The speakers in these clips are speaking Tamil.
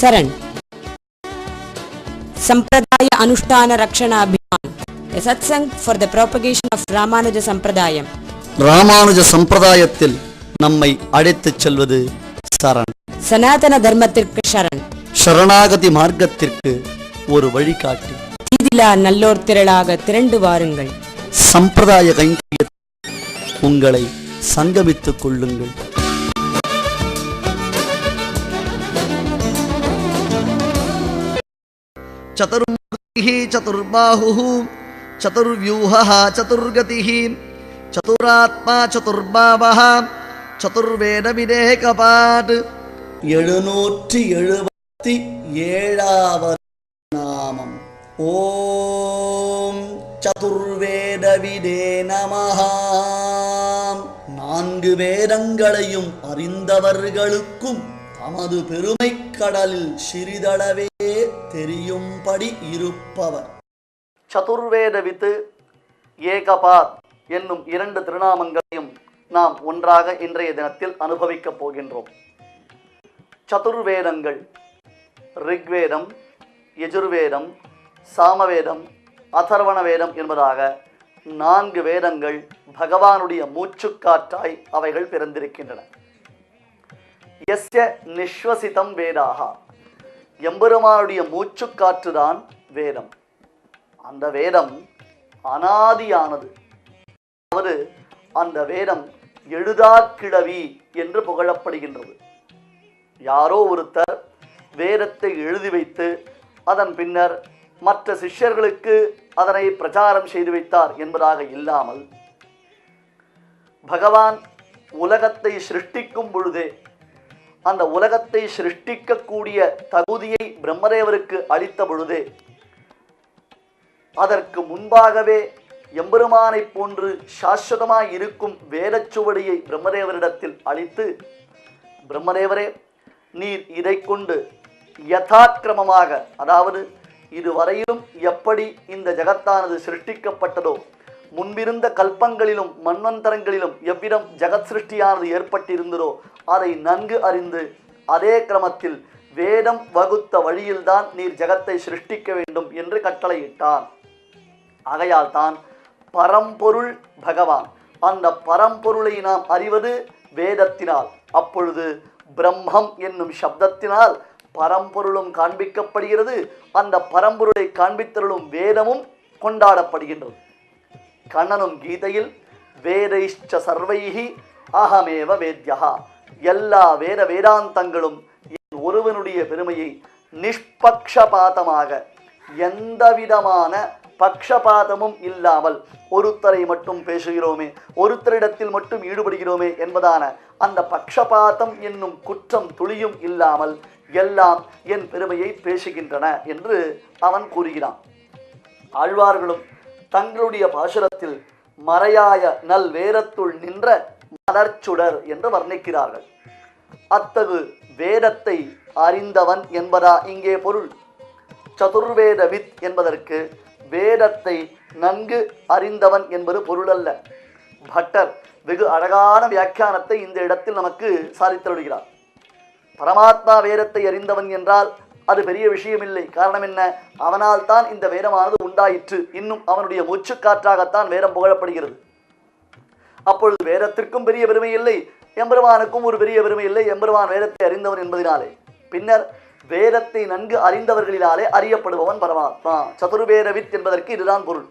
शरण संप्रदाय अनुष्ठान रक्षण अभियान a satsang for the propagation of Ramanuja Sampradayam. Ramanuja சம்பிரதாயத்தில் நம்மை அழைத்துச் செல்வது சரண். சனாதன தர்மத்திற்கு சரண். சரணாகதி மார்க்கத்திற்கு ஒரு வழிகாட்டி. தீதிலா நல்லோர் திரளாக திரண்டு வாருங்கள். சம்பிரதாய கைங்கரியத்தில் உங்களை சங்கமித்துக் கொள்ளுங்கள். சதுர்மூர்த்திஹி சதுர்பாஹுஹு சதுர்வ்யூஹः சதுர்கதிஹ சதுராத்மா சதுர்பாவः சதுர்வேத விதேகபாத். 777வது நாமம். ஓம் சதுர்வேத விதே நமஹ. 4 வேதங்களையும் அறிந்தவர்களுக்கும் தமது பெருமை கடலில் சிறிதளவே தெரியும்படி இருப்பவர். சதுர்வேத வித்து ஏகபாத் என்னும் 2 திருநாமங்களையும் நாம் ஒன்றாக இன்றைய தினத்தில் அனுபவிக்கப் போகின்றோம். சதுர்வேதங்கள் ரிக்வேதம், யஜுர்வேதம், சாமவேதம், அதர்வண வேதம் என்பதாக 4 வேதங்கள் பகவானுடைய மூச்சுக்காற்றாய் அவைகள் பிறந்திருக்கின்றன. யஸ்ய நிஸ்வசிதம் வேதாக, எம்பெருமானுடைய மூச்சுக்காற்றுதான் வேதம். அந்த வேதம் அனாதியானது. அதாவது அந்த வேதம் எழுதாக்கிழவி என்று புகழப்படுகின்றது. யாரோ ஒருத்தர் வேதத்தை எழுதி வைத்து அதன் பின்னர் மற்ற சிஷ்யர்களுக்கு அதனை பிரச்சாரம் செய்து வைத்தார் என்பதாக இல்லாமல், பகவான் உலகத்தை சிருஷ்டிக்கும் பொழுதே அந்த உலகத்தை சிருஷ்டிக்கக்கூடிய தகுதியை பிரம்மதேவருக்கு அளித்த பொழுதே, அதற்கு முன்பாகவே எம்பெருமானை போன்று சாஸ்வதமாய் இருக்கும் வேதச்சுவடியை பிரம்மதேவரிடத்தில் அளித்து, பிரம்மதேவரே, நீர் இதை கொண்டு யதாக்கிரமமாக, அதாவது இதுவரையிலும் எப்படி இந்த ஜகத்தானது சிருஷ்டிக்கப்பட்டதோ, முன்பிருந்த கல்பங்களிலும் மன்வந்தரங்களிலும் எவ்விதம் ஜகத் சிருஷ்டியானது ஏற்பட்டிருந்ததோ அதை நன்கு அறிந்து அதே கிரமத்தில் வேதம் வகுத்த வழியில்தான் நீர் ஜகத்தை சிருஷ்டிக்க வேண்டும் என்று கட்டளையிட்டான். ஆகையால் தான் பரம்பொருள் பகவான். அந்த பரம்பொருளை நாம் அறிவது வேதத்தினால். அப்பொழுது பிரம்மம் என்னும் சப்தத்தினால் பரம்பொருளும் காண்பிக்கப்படுகிறது. அந்த பரம்பொருளை காண்பித்தருளும் வேதமும் கொண்டாடப்படுகின்றது. கண்ணனும் கீதையில் வேதைஷ்ச சர்வைஹி அகமேவ வேத்யா, எல்லா வேத வேதாந்தங்களும் என் ஒருவனுடைய பெருமையை நிஷ்பக்ஷபாதமாக, எந்தவிதமான பக்ஷபாதமும் இல்லாமல் ஒருத்தரை மட்டும் பேசுகிறோமே, ஒருத்தரிடத்தில் மட்டும் ஈடுபடுகிறோமே என்பதான அந்த பக்ஷபாதம் என்னும் குற்றம் துளியும் இல்லாமல் எல்லாம் என் பெருமையை பேசுகின்றன என்று அவன் கூறுகிறான். ஆழ்வார்களும் தங்களுடைய பாசுரத்தில் மறையாய நல் வேதத்துள் நின்ற மலர்ச்சுடர் என்று வர்ணிக்கிறார்கள். அத்தகு வேதத்தை அறிந்தவன் என்பதா இங்கே பொருள். சதுர்வேத வித் என்பதற்கு வேதத்தை நன்கு அறிந்தவன் என்பது பொருள் அல்ல. பட்டர் வெகு அழகான வியாக்கியானத்தை இந்த இடத்தில் நமக்கு சாதித்தருகிறார். பரமாத்மா வேதத்தை அறிந்தவன் என்றால் அது பெரிய விஷயமில்லை. காரணம் என்ன? அவனால் தான் இந்த வேதமானது உண்டாயிற்று. இன்னும் அவனுடைய மூச்சுக்காற்றாகத்தான் வேதம் புகழப்படுகிறது. அப்பொழுது வேதத்திற்கும் பெரிய பெருமை இல்லை, எம்பெருமானுக்கும் ஒரு பெரிய பெருமை இல்லை. எம்பெருமான் வேதத்தை அறிந்தவன் என்பதனாலே, பின்னர் வேதத்தை நன்கு அறிந்தவர்களினாலே அறியப்படுபவன் பரமாத்மா. சதுர்வேதவித் என்பதற்கு இதுதான் பொருள்.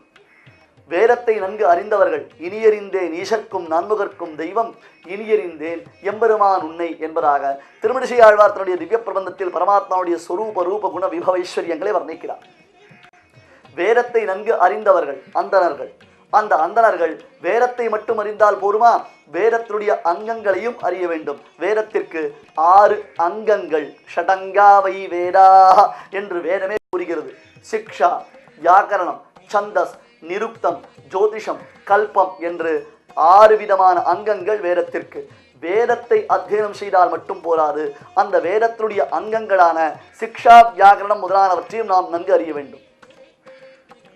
வேதத்தை நன்கு அறிந்தவர்கள். இனியறிந்தேன் ஈசற்கும் நான்முகர்க்கும் தெய்வம் இனியறிந்தேன் எம்பெருமான் உன்னை என்பதாக திருமணிசை ஆழ்வார் தன்னுடைய திவ்ய பிரபந்தத்தில் பரமாத்மாவுடைய சொரூப ரூப குண விபவைஸ்வரியங்களை வர்ணிக்கிறார். வேதத்தை நன்கு அறிந்தவர்கள் அந்தணர்கள். அந்த அந்தணர்கள் வேதத்தை மட்டும் அறிந்தால் போருமா? வேதத்தினுடைய அங்கங்களையும் அறிய வேண்டும். வேதத்திற்கு 6 அங்கங்கள், ஷடங்காவை வேதா என்று வேதமே கூறுகிறது. சிக்ஷா, வியாக்கரணம், சந்தஸ், நிருக்தம், ஜோதிஷம், கல்பம் என்று 6 விதமான அங்கங்கள் வேதத்திற்கு. வேதத்தை அத்தியனம் செய்தால் மட்டும் போராது, அந்த வேதத்தினுடைய அங்கங்களான சிக்ஷா, வியாக்கரணம் முதலானவற்றையும் நாம் நன்கு அறிய வேண்டும்.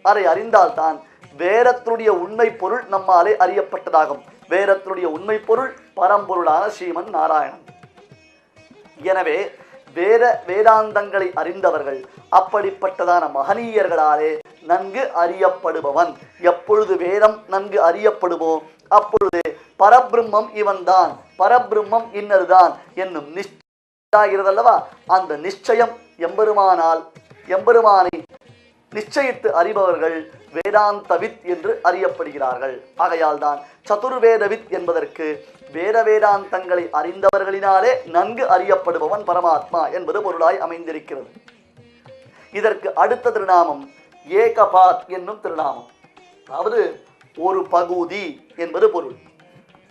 அதை அறிந்தால்தான் வேதத்தினுடைய உண்மை பொருள் நம்மாலே அறியப்பட்டதாகும். வேதத்தினுடைய உண்மை பொருள் பரம்பொருளான ஸ்ரீமன் நாராயணன். எனவே வேதாந்தங்களை அறிந்தவர்கள், அப்படிப்பட்டதான மகனீயர்களாலே நன்கு அறியப்படுபவன். எப்பொழுது வேதம் நன்கு அறியப்படுமோ அப்பொழுது பரபிரம்மம் இவன்தான், பரபிரம்மம் இன்னதுதான் என்னும் நிச்சயமாகிறதல்லவா. அந்த நிச்சயம் எம்பெருமானை நிச்சயித்து அறிபவர்கள் வேதாந்தவித் என்று அறியப்படுகிறார்கள். ஆகையால் தான் சதுர்வேதவித் என்பதற்கு வேதாந்தங்களை அறிந்தவர்களினாலே நன்கு அறியப்படுபவன் பரமாத்மா என்பது பொருளாய் அமைந்திருக்கிறது. இதற்கு அடுத்த திருநாமம் ஏகபாத் என்னும் திருநாமம். அதாவது ஒரு பகுதி என்பது பொருள்.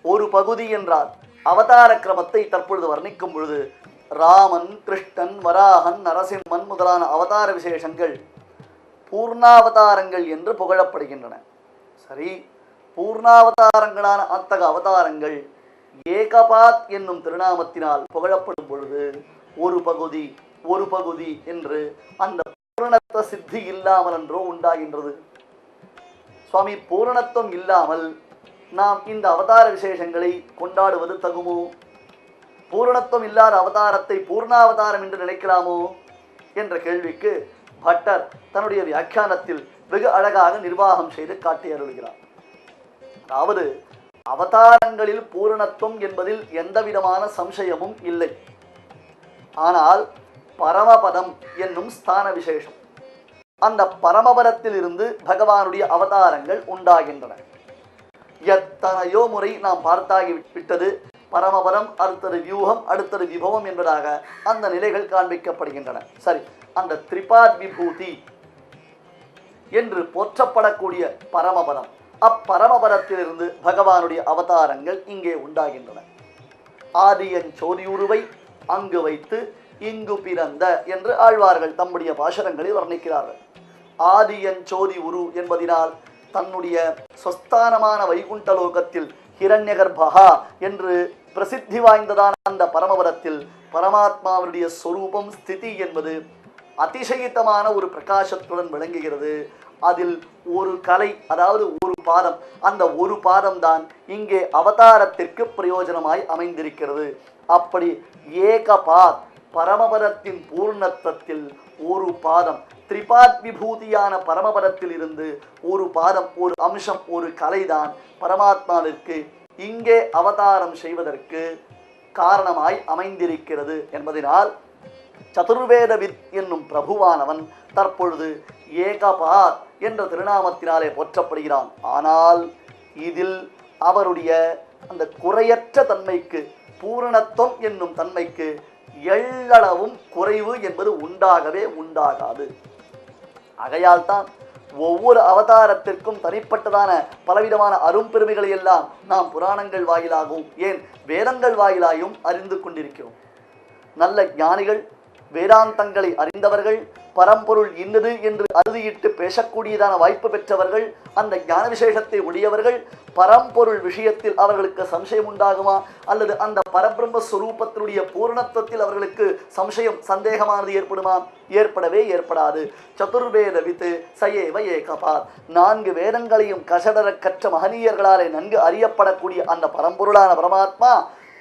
ஒரு பகுதி என்றால் அவதார கிரமத்தை தற்பொழுது வர்ணிக்கும் பொழுது ராமன், கிருஷ்ணன், வராகன், நரசிம்மன் முதலான அவதார விசேஷங்கள் பூர்ணாவதாரங்கள் என்று புகழப்படுகின்றன. சரி, பூர்ணாவதாரங்களான அத்தகைய அவதாரங்கள் ஏகபாத் என்னும் திருநாமத்தினால் புகழப்படும் பொழுது ஒரு பகுதி ஒரு பகுதி என்று அந்த பூரணத்துவ சித்தி இல்லாமல் என்றோ உண்டாகின்றது. சுவாமி, பூரணத்துவம் இல்லாமல் நாம் இந்த அவதார விசேஷங்களை கொண்டாடுவது தகுமோ? பூரணத்துவம் இல்லாத அவதாரத்தை பூர்ணாவதாரம் என்று நினைக்கலாமோ என்ற கேள்விக்கு பட்டர் தன்னுடைய வியாக்கியானத்தில் வெகு அழகாக நிர்வாகம் செய்து காட்டி அருள்கிறார். அதாவது அவதாரங்களில் பூரணத்துவம் என்பதில் எந்த விதமான சம்சயமும் இல்லை. ஆனால் பரமபதம் என்னும் ஸ்தான விசேஷம், அந்த பரமபதத்தில் இருந்து பகவானுடைய அவதாரங்கள் உண்டாகின்றன. எத்தனையோ முறை நாம் பார்த்தாகி விட்டது. பரமபதம், அடுத்தது வியூகம், அடுத்தது விபவம் என்பதாக அந்த நிலைகள் காண்பிக்கப்படுகின்றன. சரி, அந்த திரிபாத் விபூதி என்று போற்றப்படக்கூடிய பரமபதம், அப்பரமபதத்திலிருந்து பகவானுடைய அவதாரங்கள் இங்கே உண்டாகின்றன. ஆதியன் சோதியுருவை அங்கு வைத்து இங்கு பிறந்த என்று ஆழ்வார்கள் தம்முடைய பாசுரங்களில் வர்ணிக்கிறார்கள். ஆதியன் சோதி உரு என்பதினால் தன்னுடைய சொஸ்தானமான வைகுண்டலோகத்தில் ஹிரண்யகர்பகா என்று பிரசித்தி வாய்ந்ததான அந்த பரமபதத்தில் பரமாத்மாவுடைய சொரூபம் ஸ்திதி என்பது அதிசயித்தமான ஒரு பிரகாசத்துடன் விளங்குகிறது. அதில் ஒரு கலை, அதாவது ஒரு பாதம், அந்த ஒரு பாதம் தான் இங்கே அவதாரத்திற்கு பிரயோஜனமாய் அமைந்திருக்கிறது. அப்படி ஏகபாத் பரமபதத்தின் பூர்ணத்துவத்தில் ஒரு பாதம், திரிபாத் விபூதியான பரமபதத்தில் இருந்து ஒரு பாதம், ஒரு அம்சம், ஒரு கலைதான் பரமாத்மாவிற்கு இங்கே அவதாரம் செய்வதற்கு காரணமாய் அமைந்திருக்கிறது என்பதனால் சதுர்வேதவித் என்னும் பிரபுவானவன் தற்பொழுது ஏகபாத் என்ற திருநாமத்தினாலே போற்றப்படுகிறான். ஆனால் இதில் அவருடைய அந்த குறையற்ற தன்மைக்கு, பூரணத்துவம் என்னும் தன்மைக்கு எள்ளளவும் குறைவு என்பது உண்டாகவே உண்டாகாது. ஆகையால் தான் ஒவ்வொரு அவதாரத்திற்கும் தனிப்பட்டதான பலவிதமான அரும்பெருமைகளை எல்லாம் நாம் புராணங்கள் வாயிலாகவும், ஏன் வேதங்கள் வாயிலாகவும் அறிந்து கொண்டிருக்கிறோம். நல்ல ஞானிகள், வேதாந்தங்களை அறிந்தவர்கள், பரம்பொருள் இன்னது என்று அறுதியிட்டு பேசக்கூடியதான வாய்ப்பு பெற்றவர்கள், அந்த ஞான விசேஷத்தை உடையவர்கள், பரம்பொருள் விஷயத்தில் அவர்களுக்கு சம்சயம் உண்டாகுமா அல்லது அந்த பரபிரம்ம ஸ்வரூபத்தினுடைய பூர்ணத்துவத்தில் அவர்களுக்கு சம்சயம், சந்தேகமானது ஏற்படுமா? ஏற்படவே ஏற்படாது. சதுர்வேத வித்து சயேவ ஏகபாத், 4 வேதங்களையும் கசடர கற்ற மகனீயர்களாலே நன்கு அறியப்படக்கூடிய அந்த பரம்பொருளான பரமாத்மா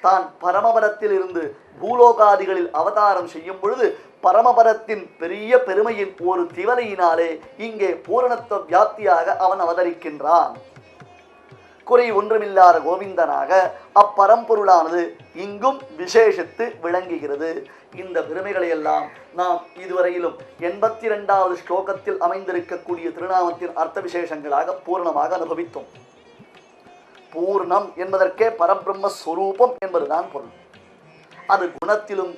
தான் பரமபதத்தில் இருந்து பூலோகாதிகளில் அவதாரம் செய்யும் பொழுது பரமபதத்தின் பெரிய பெருமையின் ஒரு திவலையினாலே இங்கே பூரணத்துவ வியாப்தியாக அவன் அவதரிக்கின்றான். குறை ஒன்றுமில்லாத கோவிந்தனாக அப்பரம்பொருளானது இங்கும் விசேஷித்து விளங்குகிறது. இந்த பெருமைகளை எல்லாம் நாம் இதுவரையிலும் 82வது ஸ்லோகத்தில் அமைந்திருக்கக்கூடிய திருநாமத்தின் அர்த்த விசேஷங்களாக பூர்ணமாக அனுபவித்தோம். பூர்ணம் என்பதற்கே பரபிரம்ம ஸ்வரூபம் என்பதுதான் பொருள். அது குணத்திலும்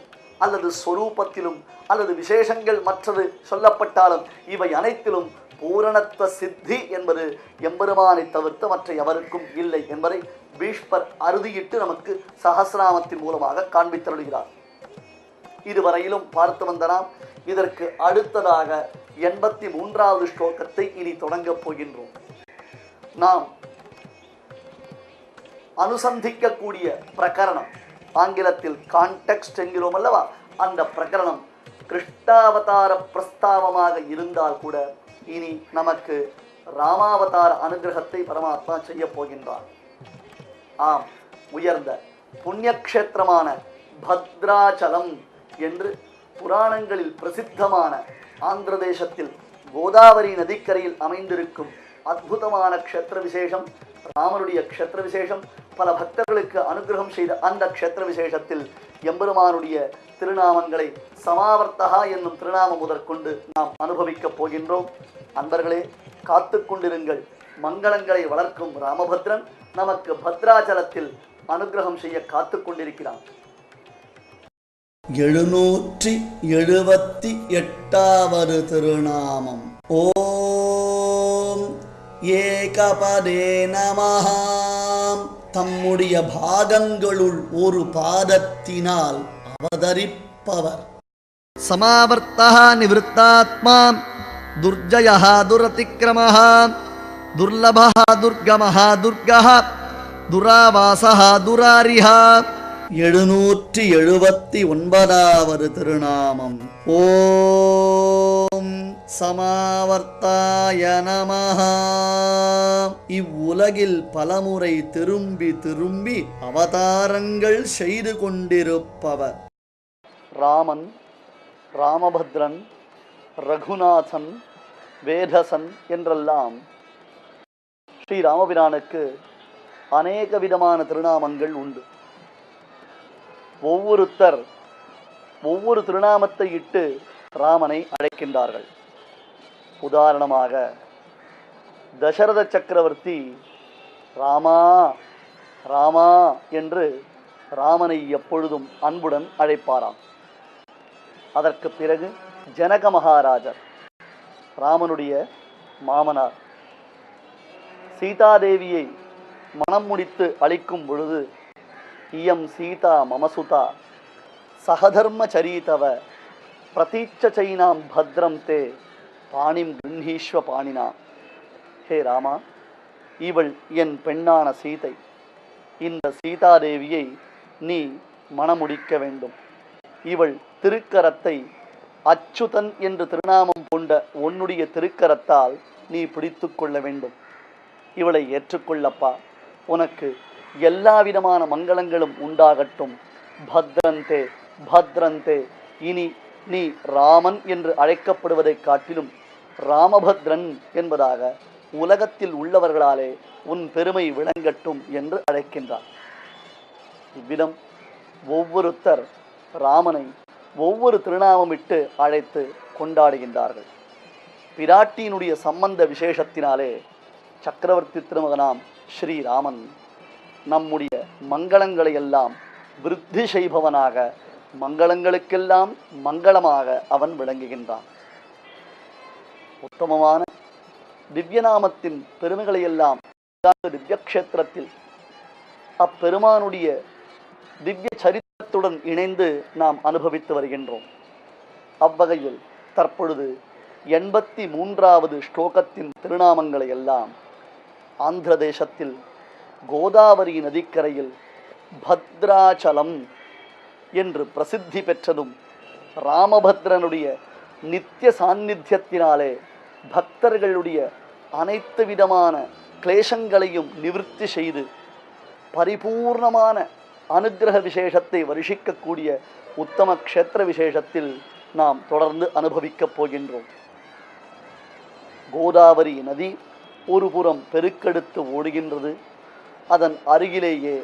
அல்லது ஸ்வரூபத்திலும் அல்லது விசேஷங்கள் மற்றது சொல்லப்பட்டாலும் இவை அனைத்திலும் பூரணத்துவ சித்தி என்பது எம்பெருமானை தவிர்த்து மற்ற எவருக்கும் இல்லை என்பதை பீஷ்மர் அறுதியிட்டு நமக்கு சஹஸ்ரநாமத்தின் மூலமாக காண்பித்தருளுகிறார். இதுவரையிலும் பார்த்து வந்த நாம் இதற்கு அடுத்ததாக 83வது ஸ்லோகத்தை இனி தொடங்கப் போகின்றோம். நாம் அனுசந்திக்கக்கூடிய பிரகரணம், ஆங்கிலத்தில் கான்டெக்ஸ்ட் என்கிறோம் அல்லவா, அந்த பிரகரணம் கிருஷ்ணாவதார பிரஸ்தாவமாக இருந்தால் கூட இனி நமக்கு ராமாவதார அனுகிரகத்தை பரமாத்மா செய்ய போகின்றார். உயர்ந்த புண்ணியக்ஷேத்திரமான பத்ராச்சலம் என்று புராணங்களில் பிரசித்தமான ஆந்திர தேசத்தில் கோதாவரி நதிக்கரையில் அமைந்திருக்கும் அற்புதமான க்ஷேத்திர விசேஷம், ராமனுடைய க்ஷேத்திர விசேஷம். பல பக்தர்களுக்கு அனுகிரகம் செய்த அந்த க்ஷேத்திர விசேஷத்தில் எம்பெருமானுடைய திருநாமங்களை சமாவர்த்தகா என்னும் திருநாமம் முதற்கொண்டு நாம் அனுபவிக்கப் போகின்றோம். அன்பர்களே, காத்து கொண்டிருங்கள். மங்களங்களை வளர்க்கும் ராமபத்ரன் நமக்கு பத்ராச்சலத்தில் அனுகிரகம் செய்ய காத்து கொண்டிருக்கிறான். 778வது திருநாமம். ஓம் ஏகபதே நமஹ. தம்முடைய பாகங்களுள் ஒரு பாதத்தினால் அவதரிப்பவர். சமாவர்த்தः நிவிருத்தாத்மா துர்ஜயः துரதிக்ரமः துர்லபः துர்கமः துர்கः துராவாசः துராரிஹ. 779வது திருநாமம். ஓம் சமாவர்த்தாய நமஹ. இவ்வுலகில் பலமுறை திரும்பி திரும்பி அவதாரங்கள் செய்து கொண்டிருப்பவர். ராமன், ராமபத்ரன், ரகுநாதன், வேதசன் என்றெல்லாம் ஸ்ரீ ராமபிரானுக்கு அநேக விதமான திருநாமங்கள் உண்டு. ஒவ்வொருத்தர் ஒவ்வொரு திருநாமத்தை இட்டு ராமனை அழைக்கின்றார்கள். உதாரணமாக தசரத சக்கரவர்த்தி ராமா ராமா என்று ராமனை எப்பொழுதும் அன்புடன் அழைப்பாராம். அதற்கு பிறகு ஜனக மகாராஜர், ராமனுடைய மாமனார், சீதாதேவியை மனம் முடித்து அளிக்கும் பொழுது இயம் சீதா மமசுதா சகதர்ம சரீதவ பிரதீட்ச சைனாம் பத்ரம் தே பாணிம் கிருஹீஸ்வ பாணினா. ஹே ராமா, இவள் என் பெண்ணான சீதை. இந்த சீதாதேவியை நீ மணமுடிக்க வேண்டும். இவள் திருக்கரத்தை அச்சுதன் என்று திருநாமம் கொண்ட உன்னுடைய திருக்கரத்தால் நீ பிடித்து கொள்ள வேண்டும். இவளை ஏற்றுக்கொள்ளப்பா, உனக்கு எல்லா விதமான மங்களங்களும் உண்டாகட்டும். பத்ரந்தே பத்ரந்தே. இனி நீ ராமன் என்று அழைக்கப்படுவதை காட்டிலும் ராமபத்ரன் என்பதாக உலகத்தில் உள்ளவர்களாலே உன் பெருமை விளங்கட்டும் என்று அழைக்கின்றார். இவ்விதம் ஒவ்வொருத்தர் ராமனை ஒவ்வொரு திருநாமமிட்டு அழைத்து கொண்டாடுகின்றார்கள். பிராட்டியினுடைய சம்பந்த விசேஷத்தினாலே சக்கரவர்த்தி திருமகனாம் ஸ்ரீராமன் நம்முடைய மங்களங்களை எல்லாம் விருத்தி செய்பவனாக, மங்களங்களுக்கெல்லாம் மங்களமாக அவன் விளங்குகின்றான். உத்தமமான திவ்யநாமத்தின் பெருமைகளை எல்லாம் திவ்ய கஷேத்திரத்தில் அப்பெருமானுடைய திவ்ய சரித்திரத்துடன் இணைந்து நாம் அனுபவித்து வருகின்றோம். அவ்வகையில் தற்பொழுது 83வது ஸ்லோகத்தின் திருநாமங்களை எல்லாம் ஆந்திர தேசத்தில் கோதாவரி நதிக்கரையில் பத்ராச்சலம் என்று பிரசித்தி பெற்றதும் ராமபத்ரனுடைய நித்திய சாநித்தியத்தினாலே பக்தர்களுடைய அனைத்து விதமான கிளேசங்களையும் நிவர்த்தி செய்து பரிபூர்ணமான அனுக்கிரக விசேஷத்தை வருஷிக்கக்கூடிய உத்தம க்ஷேத்திர விசேஷத்தில் நாம் தொடர்ந்து அனுபவிக்கப் போகின்றோம். கோதாவரி நதி ஒரு புறம் பெருக்கெடுத்து ஓடுகின்றது. அதன் அருகிலேயே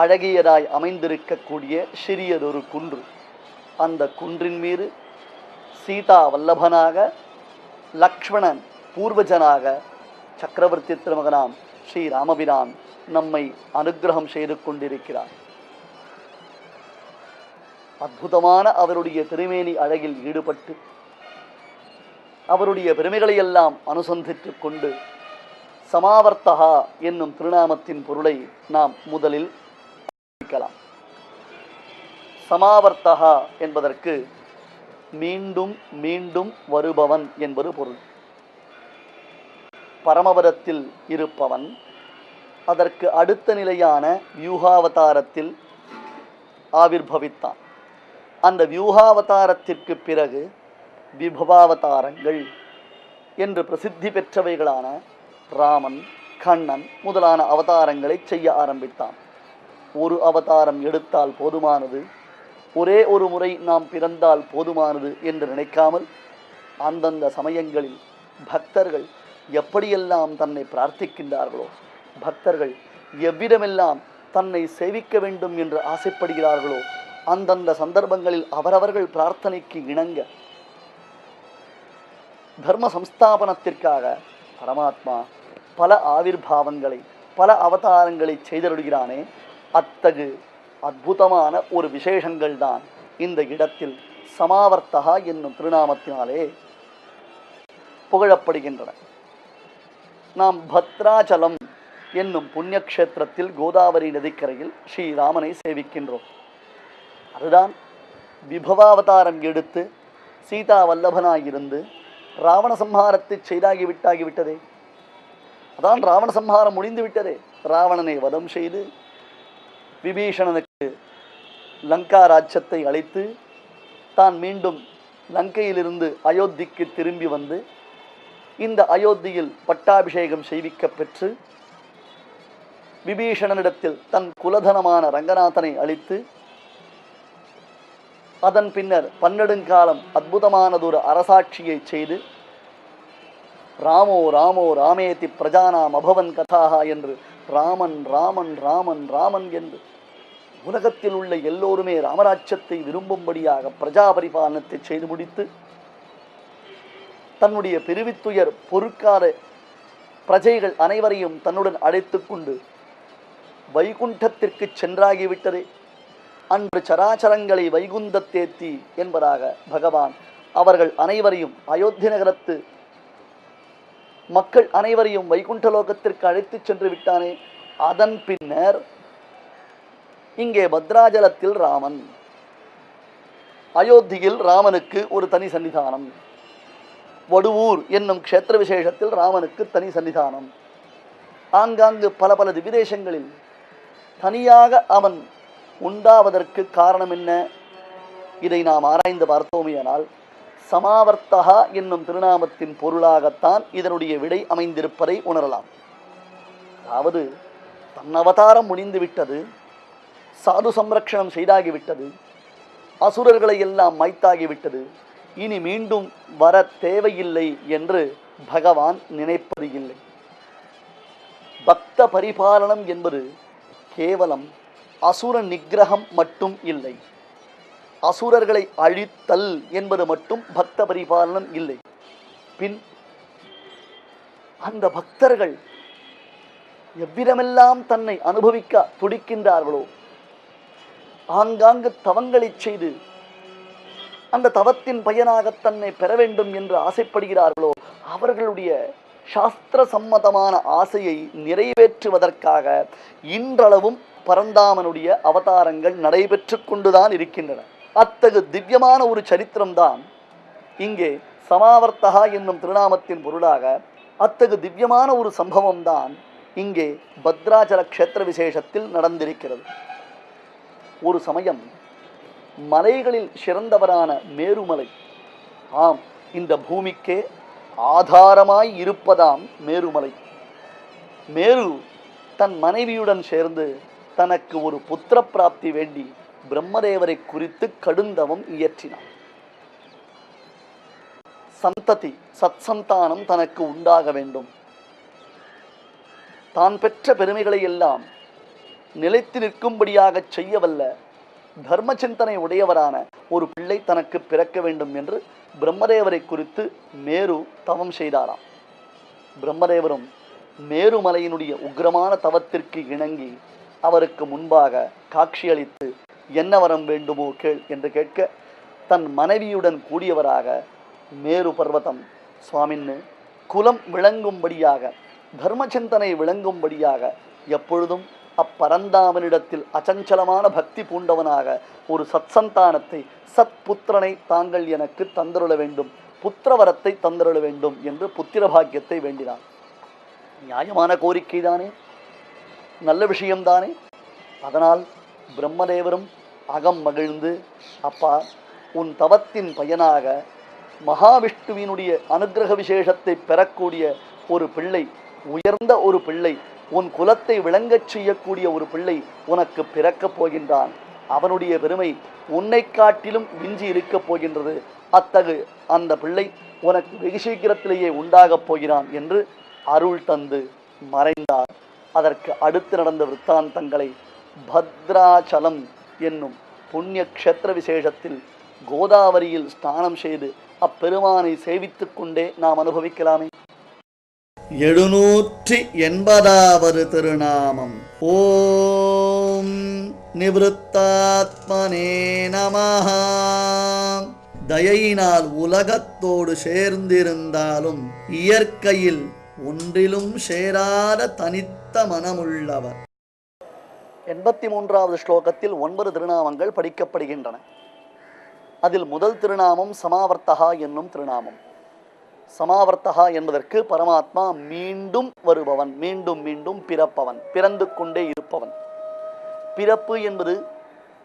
அழகியதாய் அமைந்திருக்கக்கூடிய சிறியதொரு குன்று. அந்த குன்றின் மீது சீதா வல்லபனாக, லக்ஷ்மணன் பூர்வஜனாக சக்கரவர்த்தி திருமகனாம் ஸ்ரீ ராமபிரான் நம்மை அனுக்கிரகம் செய்து கொண்டிருக்கிறார். அற்புதமான அவருடைய திருமேனி அழகில் ஈடுபட்டு அவருடைய பெருமைகளை எல்லாம் அனுசந்தித்து கொண்டு சமாவர்த்தகா என்னும் திருநாமத்தின் பொருளை நாம் முதலில் பார்க்கலாம். சமாவர்த்தகா என்பதற்கு மீண்டும் மீண்டும் வருபவன் என்பது பொருள். பரமபதத்தில் இருப்பவன். அதற்கு அடுத்த நிலையான வியூகாவதாரத்தில் ஆவிர்பவித்தான். அந்த வியூகாவதாரத்திற்கு பிறகு விபவாவதாரங்கள் என்று பிரசித்தி பெற்றவைகளான ராமன், கண்ணன் முதலான அவதாரங்களை செய்ய ஆரம்பித்தான். ஒரு அவதாரம் எடுத்தால் போதுமானது, ஒரே ஒரு முறை நாம் பிறந்தால் போதுமானது என்று நினைக்காமல் அந்தந்த சமயங்களில் பக்தர்கள் எப்படியெல்லாம் தன்னை பிரார்த்திக்கின்றார்களோ, பக்தர்கள் எவ்விதமெல்லாம் தன்னை சேவிக்க வேண்டும் என்று ஆசைப்படுகிறார்களோ, அந்தந்த சந்தர்ப்பங்களில் அவரவர்கள் பிரார்த்தனைக்கு இணங்க தர்ம சம்ஸ்தாபனத்திற்காக பரமாத்மா பல ஆவிர்பாவங்களை, பல அவதாரங்களை செய்தருகிறானே, அத்தகு அற்புதமான ஒரு விசேஷங்கள் தான் இந்த இடத்தில் சமாவர்த்தகா என்னும் திருநாமத்தினாலே புகழப்படுகின்றன. நாம் பத்ராச்சலம் என்னும் புண்ணியக்ஷேத்திரத்தில் கோதாவரி நதிக்கரையில் ஸ்ரீராமனை சேவிக்கின்றோம். அதுதான் விபவாவதாரம் எடுத்து சீதா வல்லபனாயிருந்து ராவண சம்ஹாரத்தை செய்தாகிவிட்டாகிவிட்டதே. அதான் ராவண சம்ஹாரம் முடிந்து விட்டதே. ராவணனை வதம் செய்து விபீஷணனுக்கு லங்கா ராஜ்யத்தை அளித்து தான் மீண்டும் லங்கையிலிருந்து அயோத்திக்கு திரும்பி வந்து இந்த அயோத்தியில் பட்டாபிஷேகம் செய்விக்க பெற்று விபீஷணனிடத்தில் தன் குலதனமான ரங்கநாதனை அளித்து அதன் பின்னர் பன்னெடுங்காலம் அற்புதமானதொரு அரசாட்சியை செய்து ராமோ ராமோ ராமேதி பிரஜானாம் அபவன் கதாகா என்று ராமன் ராமன் ராமன் ராமன் என்று உலகத்தில் உள்ள எல்லோருமே ராமராஜ்யத்தை விரும்பும்படியாக பிரஜா பரிபாலனத்தை செய்து முடித்து தன்னுடைய பெருவித்துயர் பொறுக்காத பிரஜைகள் அனைவரையும் தன்னுடன் அழைத்து கொண்டு வைகுண்டத்திற்கு சென்றாகிவிட்டதே. அன்று சராச்சரங்களை வைகுந்தத்தேத்தி என்பதாக பகவான் அவர்கள் அனைவரையும் அயோத்தி நகரத்து மக்கள் அனைவரையும் வைகுண்டலோகத்திற்கு அழைத்து சென்று விட்டானே. அதன் பின்னர் இங்கே பத்ராஜலத்தில் ராமன், அயோத்தியில் ராமனுக்கு ஒரு தனி சன்னிதானம், வடுவூர் என்னும் க்ஷேத்திர விசேஷத்தில் ராமனுக்கு தனி சன்னிதானம், ஆங்காங்கு பல பல திவிதேசங்களில் தனியாக அவன் உண்டாவதற்கு காரணம் என்ன? இதை நாம் ஆராய்ந்து பார்த்தோமேயானால் சமாவர்த்தகா என்னும் திருநாமத்தின் பொருளாகத்தான் இதனுடைய விடை அமைந்திருப்பதை உணரலாம். அதாவது தன் அவதாரம் முடிந்துவிட்டது, சாது சம்ரக்ஷணம் செய்தாகிவிட்டது, அசுரர்களை எல்லாம் மைத்தாகிவிட்டது, இனி மீண்டும் வர தேவையில்லை என்று பகவான் நினைப்பது இல்லை. பக்த பரிபாலனம் என்பது கேவலம் அசுர நிகிரகம் மட்டும் இல்லை, அசுரர்களை அழித்தல் என்பது மட்டும் பக்த பரிபாலனம் இல்லை. பின் அந்த பக்தர்கள் எவ்விதமெல்லாம் தன்னை அனுபவிக்க துடிக்கின்றார்களோ, ஆங்காங்கு தவங்களை செய்து அந்த தவத்தின் பயனாக தன்னை பெற வேண்டும் என்று ஆசைப்படுகிறார்களோ, அவர்களுடைய சாஸ்திர சம்மதமான ஆசையை நிறைவேற்றுவதற்காக இன்றளவும் பரந்தாமனுடைய அவதாரங்கள் நடைபெற்று கொண்டுதான் இருக்கின்றன. அத்தகு திவ்யமான ஒரு சரித்திரம்தான் இங்கே சமாவர்த்தகா என்னும் திருநாமத்தின் பொருளாக அத்தகு திவ்யமான ஒரு சம்பவம் தான் இங்கே பத்ராச்சல க்ஷேத்திர விசேஷத்தில் நடந்திருக்கிறது. ஒரு சமயம் மலைகளில் சிறந்தவரான மேருமலை, ஆம், இந்த பூமிக்கே ஆதாரமாய் இருப்பதாம் மேருமலை, மேரு தன் மனைவியுடன் சேர்ந்து தனக்கு ஒரு புத்திர பிராப்தி வேண்டி பிரம்மதேவரை குறித்து கடுந்தவம் இயற்றினான். சந்ததி சத்சந்தானம் தனக்கு உண்டாக வேண்டும், தான் பெற்ற பெருமைகளை எல்லாம் நிலைத்து நிற்கும்படியாக செய்யவல்ல தர்ம சிந்தனை உடையவரான ஒரு பிள்ளை தனக்கு பிறக்க வேண்டும் என்று பிரம்மதேவரை குறித்து மேரு தவம் செய்தாராம். பிரம்மதேவரும் மேருமலையினுடைய உக்ரமான தவத்திற்கு இணங்கி அவருக்கு முன்பாக காட்சியளித்து என்ன வரம் வேண்டுமோ கேள் என்று கேட்க, தன் மனைவியுடன் கூடியவராக மேரு பர்வதம் சுவாமின்னு குலம் விளங்கும்படியாக தர்ம சிந்தனை விளங்கும்படியாக எப்பொழுதும் அப்பரந்தாமனிடத்தில் அச்சஞ்சலமான பக்தி பூண்டவனாக ஒரு சத்சந்தானத்தை சத்புத்திரனை தாங்கள் எனக்கு தந்தருள வேண்டும், புத்திரவரத்தை தந்தருள வேண்டும் என்று புத்திர பாக்கியத்தை வேண்டினான். நியாயமான கோரிக்கை தானே, நல்ல விஷயம்தானே. அதனால் பிரம்மதேவரும் அகம் மகிழ்ந்து, அப்பா, உன் தவத்தின் பயனாக மகாவிஷ்ணுவினுடைய அனுகிரக விசேஷத்தை பெறக்கூடிய ஒரு பிள்ளை, உயர்ந்த ஒரு பிள்ளை, உன் குலத்தை விளங்கச் செய்யக்கூடிய ஒரு பிள்ளை உனக்கு பிறக்கப் போகின்றான். அவனுடைய பெருமை உன்னை காட்டிலும் மிஞ்சி இருக்கப் போகின்றது. அத்தகு அந்த பிள்ளை உனக்கு வெகு சீக்கிரத்திலேயே உண்டாகப் போகிறான் என்று அருள் தந்து மறைந்தார். அதற்கு அடுத்து நடந்த விற்த்தாந்தங்களை பத்ராச்சலம் என்னும் புண்ணிய க்ஷேத்திர விசேஷத்தில் கோதாவரியில் ஸ்நானம் செய்து அப்பெருமானை சேவித்துக் கொண்டே நாம் அனுபவிக்கலாமே. 780வது திருநாமம். ஓம் நிவృత్తాத்மனே நமஹ. தயையினால் உலகத்தோடு சேர்ந்திருந்தாலும் இயற்கையில் ஒன்றிலும் சேராத தனித்த மனமுள்ளவர். 83வது ஸ்லோகத்தில் 9 திருநாமங்கள் படிக்கப்படுகின்றன. அதில் முதல் திருநாமம் சமாவர்த்தகா என்னும் திருநாமம். சமாவர்த்தகா என்பதற்கு பரமாத்மா மீண்டும் வருபவன், மீண்டும் மீண்டும் பிறப்பவன், பிறந்து கொண்டே இருப்பவன். பிறப்பு என்பது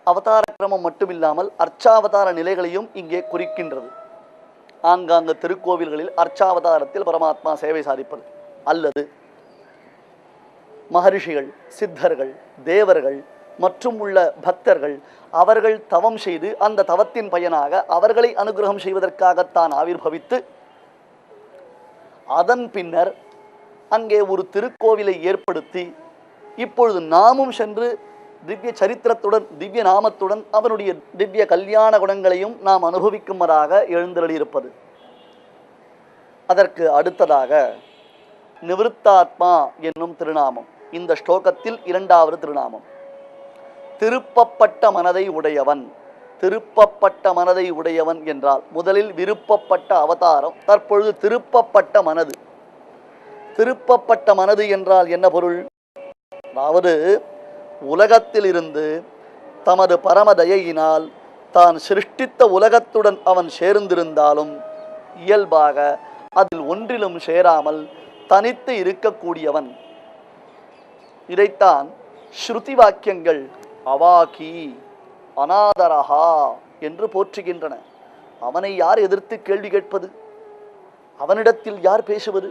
அவதார கிரமம் மட்டுமில்லாமல் அர்ச்சாவதார நிலைகளையும் இங்கே குறிக்கின்றது. ஆங்காங்க திருக்கோவில்களில் அர்ச்சாவதாரத்தில் பரமாத்மா சேவை சாதிப்பது, அல்லது மகரிஷிகள், சித்தர்கள், தேவர்கள் மற்றும் உள்ள பக்தர்கள் அவர்கள் தவம் செய்து அந்த தவத்தின் பயனாக அவர்களை அனுகிரகம் செய்வதற்காகத்தான் ஆவிர்பவித்து அதன் பின்னர் அங்கே ஒரு திருக்கோவிலை ஏற்படுத்தி இப்பொழுது நாமும் சென்று திவ்ய சரித்திரத்துடன் திவ்ய நாமத்துடன் அவனுடைய திவ்ய கல்யாண குணங்களையும் நாம் அனுபவிக்கும்பதாக எழுந்தருளியிருப்பது. அதற்கு அடுத்ததாக நிவృత్తాத்மா என்னும் திருநாமம். இந்த ஸ்லோகத்தில் 2வது திருநாமம். திருப்பப்பட்ட மனதை உடையவன். திருப்பப்பட்ட மனதை உடையவன் என்றால் முதலில் விருப்பப்பட்ட அவதாரம், தற்பொழுது திருப்பப்பட்ட மனது. திருப்பப்பட்ட மனது என்றால் என்ன பொருள்? அதாவது உலகத்திலிருந்து தமது பரமதயையினால் தான் சிருஷ்டித்த உலகத்துடன் அவன் சேர்ந்திருந்தாலும் இயல்பாக அதில் ஒன்றிலும் சேராமல் தனித்து இருக்கக்கூடியவன். இதைத்தான் ஸ்ருதி வாக்கியங்கள் அவாகி அநாதரஹா என்று போற்றுகின்றன. அவனை யார் எதிர்த்து கேள்வி கேட்பது? அவனிடத்தில் யார் பேசுவது?